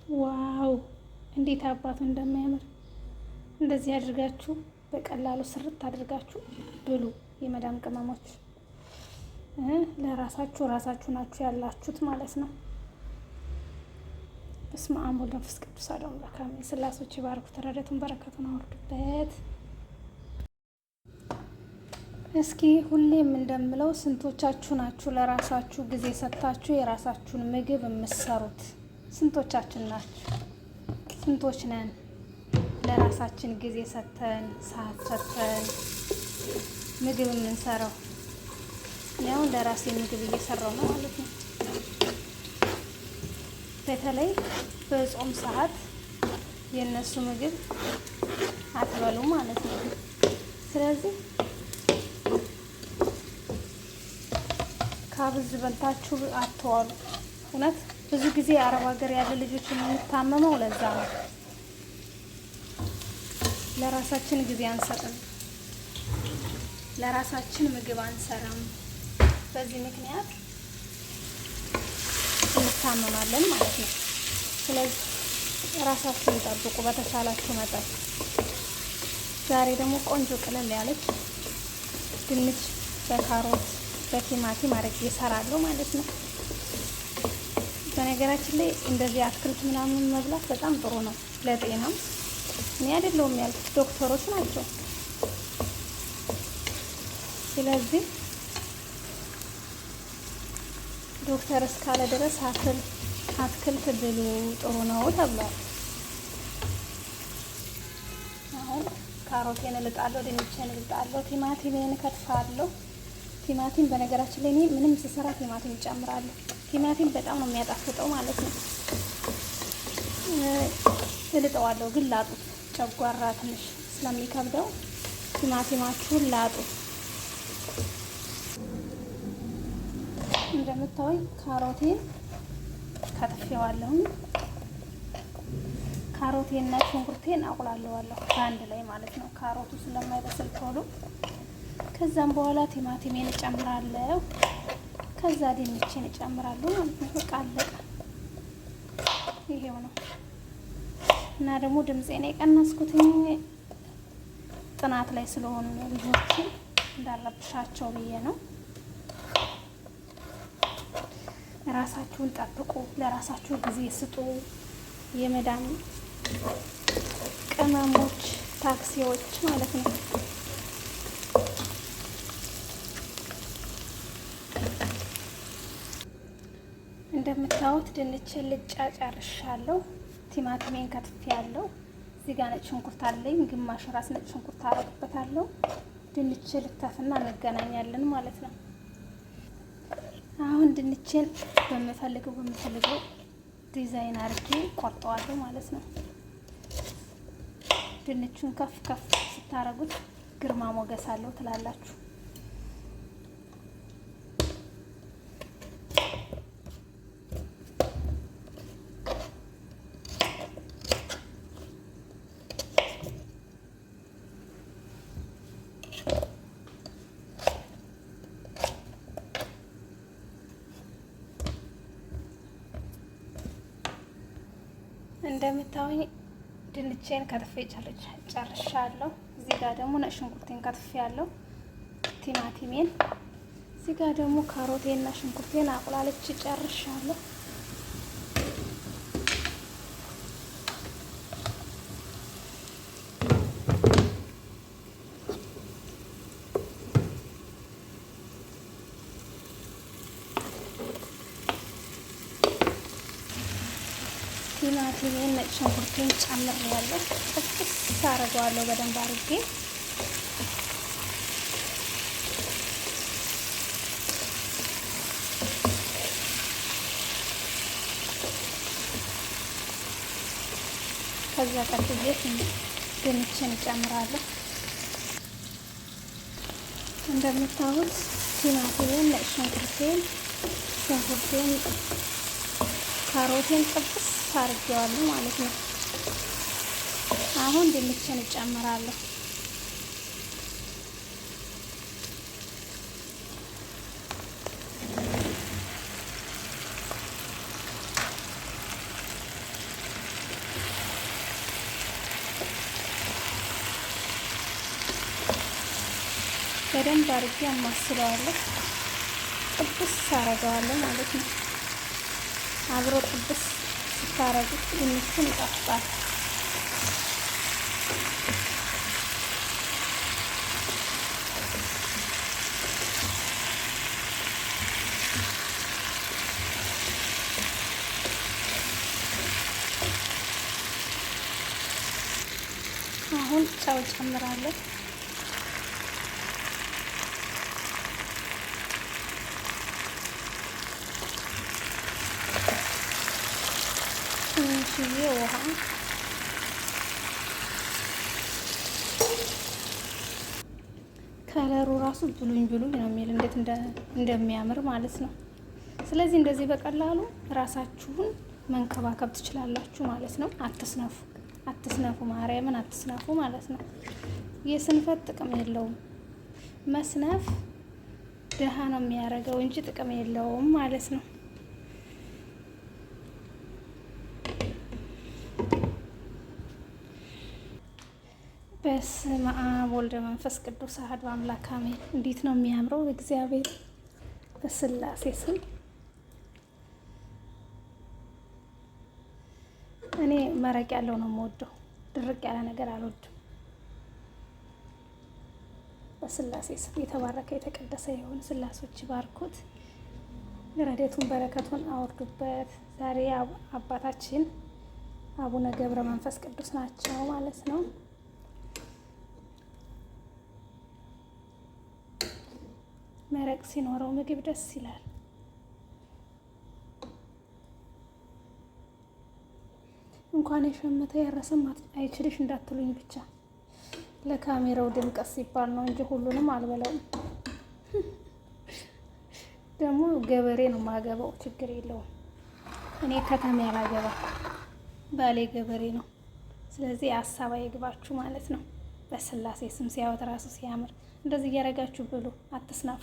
ዋው እንዴት አባቱ እንደሚያምር! እንደዚህ አድርጋችሁ በቀላሉ ስርት አድርጋችሁ ብሉ። የመዳም ቅመሞች ለራሳችሁ ናችሁ ያላችሁት ማለት ነው። በስመ አብ ወወልድ ወመንፈስ ቅዱስ አሐዱ አምላክ አሜን። ስላሴዎች ይባርኩ፣ ተረዳቱን፣ በረከቱን አውርዱበት። እስኪ ሁሌም እንደምለው ስንቶቻችሁ ናችሁ ለራሳችሁ ጊዜ ሰጥታችሁ የራሳችሁን ምግብ የምትሰሩት? ስንቶቻችን ናችሁ? ስንቶች ነን ለራሳችን ጊዜ ሰጥተን ሰዓት ሰጥተን ምግብ የምንሰራው? እኔ አሁን ለራሴ ምግብ እየሰራው ነው ማለት ነው። በተለይ በጾም ሰዓት የእነሱ ምግብ አትበሉ ማለት ነው። ስለዚህ ካብዝ በልታችሁ አትዋሉ። እውነት ብዙ ጊዜ አረብ ሀገር ያለ ልጆች የምንታመመው ለዛ ነው። ለራሳችን ጊዜ አንሰጥም፣ ለራሳችን ምግብ አንሰራም። በዚህ ምክንያት እንታመማለን ማለት ነው። ስለዚህ ራሳችሁን ጠብቁ በተቻላችሁ መጠን። ዛሬ ደግሞ ቆንጆ ቅልል ያለች ድንች በካሮት በቲማቲም አድርጌ እሰራለሁ ማለት ነው። በነገራችን ላይ እንደዚህ አትክልት ምናምን መብላት በጣም ጥሩ ነው ለጤናም። እኔ አይደለሁም ያልኩት ዶክተሮች ናቸው። ስለዚህ ዶክተር እስካለ ድረስ አትክልት ብሉ ጥሩ ነው ተብሏል። አሁን ካሮቴን እልጣለሁ፣ ድንቼን እልጣለሁ፣ ቲማቲሜን እከትፋለሁ። ቲማቲም በነገራችን ላይ እኔ ምንም ስሰራ ቲማቲም እጨምራለሁ። ቲማቲም በጣም ነው የሚያጣፍጠው ማለት ነው። እልጠዋለሁ ግን ላጡት፣ ጨጓራ ትንሽ ስለሚከብደው ቲማቲማችሁን ላጡት። እንደምታዩኝ ካሮቴን ከትፌዋለሁ። ካሮቴንና ሽንኩርቴን አቁላለዋለሁ በአንድ ላይ ማለት ነው፣ ካሮቱ ስለማይበስል ቶሎ። ከዛም በኋላ ቲማቲሜን እጨምራለሁ። ከዛ ድንቼን እጨምራለሁ ማለት ነው። በቃ አለቀ። ይሄው ነው። እና ደግሞ ድምጼን የቀነስኩትኝ ጥናት ላይ ስለሆኑ ነው፣ ልጆችን እንዳረብሻቸው ብዬ ነው። ራሳችሁን ጠብቁ፣ ለራሳችሁ ጊዜ ስጡ። የመዳም ቅመሞች ታክሲዎች ማለት ነው። እንደምታዩት ድንችን ልጫ ጨርሻለሁ። ቲማቲሜን ከትፌያለሁ። እዚህ ጋር ነጭ ሽንኩርት አለኝ፣ ግማሽ ራስ ነጭ ሽንኩርት አረግበታለሁ። ድንች ልክተፍና እንገናኛለን ማለት ነው። አሁን ድንችን በምፈልገው ዲዛይን አድርጌ ቆርጠዋለሁ ማለት ነው። ድንቹን ከፍ ከፍ ስታረጉት ግርማ ሞገስ አለው ትላላችሁ። እንደምታዩኝ ድንቼን ከትፌ ጨርሻለሁ። እዚህ ጋር ደግሞ ነጭ ሽንኩርቴን ከትፌ ያለው ቲማቲሜን፣ እዚህ ጋር ደግሞ ካሮቴንና ሽንኩርቴን አቁላልቼ ጨርሻለሁ። ቲማቲሜን ነጭ ሽንኩርቴን ጨምሬያለሁ። ጥብስ አደርገዋለሁ በደንብ አድርጌ። ከዛ ቀጥዬ ድንችን እጨምራለሁ። እንደምታዩት ቲማቲሜን ነጭ ሽንኩርቴን ካሮቴን ጥብስ አድርጌዋለሁ ማለት ነው። አሁን ድንችን እጨምራለሁ። በደንብ አድርጌ አማስለዋለሁ። ጥብስ አረገዋለሁ ማለት ነው። አብሮ ጥብስ ስታረጉት ድንቹን ይጣፍጣል። አሁን ጨው ጨምራለሁ። ትንሽዬ ውሃ፣ ከለሩ ራሱ ብሉኝ ብሉኝ ነው የሚል እንዴት እንደሚያምር ማለት ነው። ስለዚህ እንደዚህ በቀላሉ ራሳችሁን መንከባከብ ትችላላችሁ ማለት ነው። አትስነፉ፣ አትስነፉ፣ ማርያምን አትስነፉ ማለት ነው። የስንፈት ጥቅም የለውም። መስነፍ ድሃ ነው የሚያደርገው እንጂ ጥቅም የለውም ማለት ነው። በስመ አብ ወልደ መንፈስ ቅዱስ አሐዱ አምላክ አሜን። እንዴት ነው የሚያምረው! እግዚአብሔር በስላሴ ስም እኔ መረቅ ያለው ነው የምወደው። ድርቅ ያለ ነገር አልወድም። በስላሴ ስም የተባረከ የተቀደሰ የሆነ ስላሴዎች ባርኩት፣ ረድኤቱን በረከቱን አወርዱበት። ዛሬ አባታችን አቡነ ገብረ መንፈስ ቅዱስ ናቸው ማለት ነው። መረቅ ሲኖረው ምግብ ደስ ይላል። እንኳን የሸመተ ያረሰም አይችልሽ እንዳትሉኝ ብቻ ለካሜራው ድምቀት ሲባል ነው እንጂ ሁሉንም አልበላውም። ደግሞ ገበሬ ነው የማገባው፣ ችግር የለውም። እኔ ከተማ ያላገባ ባሌ ገበሬ ነው። ስለዚህ ሀሳብ አይግባችሁ ማለት ነው። በስላሴ ስም ሲያወት ራሱ ሲያምር እንደዚህ እያደረጋችሁ ብሉ፣ አትስናፉ።